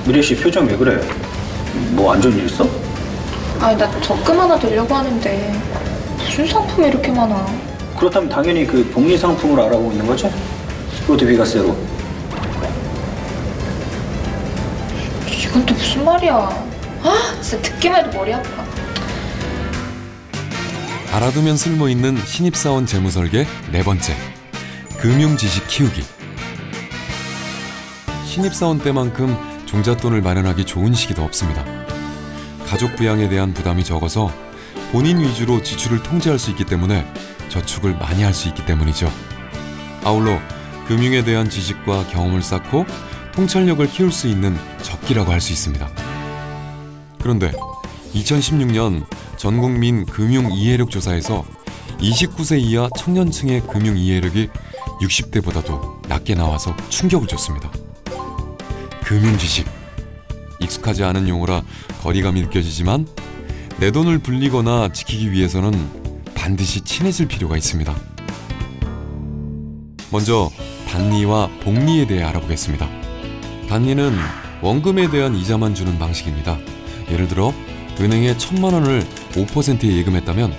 미래 씨 표정 왜 그래? 뭐 안 좋은 일 있어? 아니 나 적금 하나 들려고 하는데 무슨 상품이 이렇게 많아? 그렇다면 당연히 그 복리 상품을 알아보고 있는 거지? 그것도 비과세로. 이건 또 무슨 말이야? 아 진짜 듣기만 해도 머리 아파. 알아두면 쓸모있는 신입사원 재무설계 네 번째, 금융지식 키우기. 신입사원 때만큼 종잣돈을 마련하기 좋은 시기도 없습니다. 가족 부양에 대한 부담이 적어서 본인 위주로 지출을 통제할 수 있기 때문에 저축을 많이 할 수 있기 때문이죠. 아울러 금융에 대한 지식과 경험을 쌓고 통찰력을 키울 수 있는 적기라고 할 수 있습니다. 그런데 2016년 전국민 금융 이해력 조사에서 29세 이하 청년층의 금융 이해력이 60대보다도 낮게 나와서 충격을 줬습니다. 금융 지식. 익숙하지 않은 용어라 거리감이 느껴지지만 내 돈을 불리거나 지키기 위해서는 반드시 친해질 필요가 있습니다. 먼저 단리와 복리에 대해 알아보겠습니다. 단리는 원금에 대한 이자만 주는 방식입니다. 예를 들어 은행에 1,000만 원을 5%에 예금했다면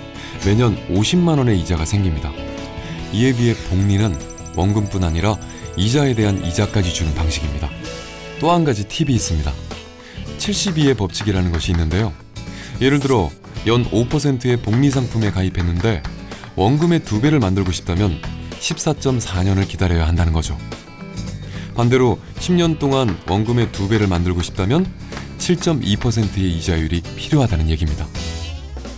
매년 50만 원의 이자가 생깁니다. 이에 비해 복리는 원금뿐 아니라 이자에 대한 이자까지 주는 방식입니다. 또 한 가지 팁이 있습니다. 72의 법칙이라는 것이 있는데요. 예를 들어 연 5%의 복리 상품에 가입했는데 원금의 2배를 만들고 싶다면 14.4년을 기다려야 한다는 거죠. 반대로 10년 동안 원금의 2배를 만들고 싶다면 7.2%의 이자율이 필요하다는 얘기입니다.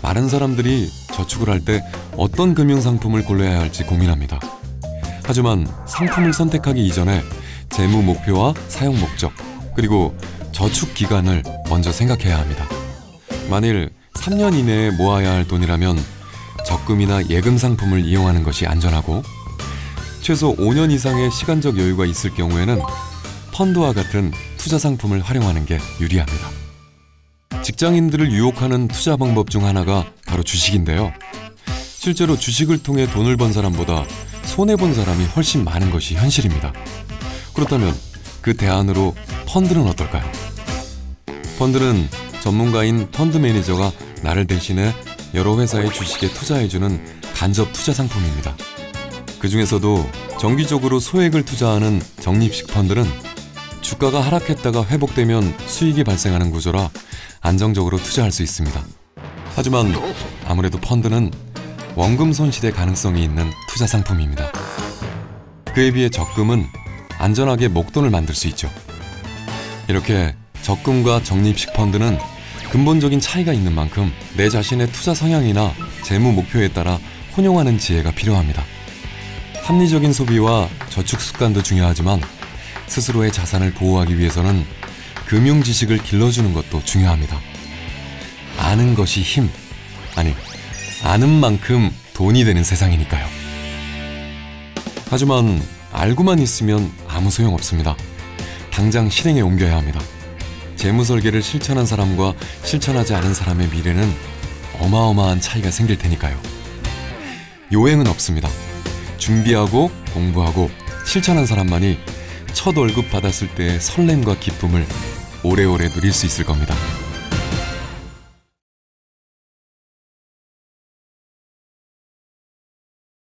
많은 사람들이 저축을 할 때 어떤 금융상품을 골라야 할지 고민합니다. 하지만 상품을 선택하기 이전에 재무 목표와 사용 목적, 그리고 저축 기간을 먼저 생각해야 합니다. 만일 3년 이내에 모아야 할 돈이라면 적금이나 예금 상품을 이용하는 것이 안전하고, 최소 5년 이상의 시간적 여유가 있을 경우에는 펀드와 같은 투자 상품을 활용하는 게 유리합니다. 직장인들을 유혹하는 투자 방법 중 하나가 바로 주식인데요. 실제로 주식을 통해 돈을 번 사람보다 손해본 사람이 훨씬 많은 것이 현실입니다. 그렇다면 그 대안으로 펀드는 어떨까요? 펀드는 전문가인 펀드 매니저가 나를 대신해 여러 회사의 주식에 투자해주는 간접 투자 상품입니다. 그 중에서도 정기적으로 소액을 투자하는 적립식 펀드는 주가가 하락했다가 회복되면 수익이 발생하는 구조라 안정적으로 투자할 수 있습니다. 하지만 아무래도 펀드는 원금 손실의 가능성이 있는 투자 상품입니다. 그에 비해 적금은 안전하게 목돈을 만들 수 있죠. 이렇게 적금과 적립식 펀드는 근본적인 차이가 있는 만큼 내 자신의 투자 성향이나 재무 목표에 따라 혼용하는 지혜가 필요합니다. 합리적인 소비와 저축 습관도 중요하지만 스스로의 자산을 보호하기 위해서는 금융 지식을 길러주는 것도 중요합니다. 아는 것이 힘, 아니, 아는 만큼 돈이 되는 세상이니까요. 하지만 알고만 있으면 아무 소용없습니다. 당장 실행에 옮겨야 합니다. 재무 설계를 실천한 사람과 실천하지 않은 사람의 미래는 어마어마한 차이가 생길 테니까요. 요행은 없습니다. 준비하고 공부하고 실천한 사람만이 첫 월급 받았을 때의 설렘과 기쁨을 오래오래 누릴 수 있을 겁니다.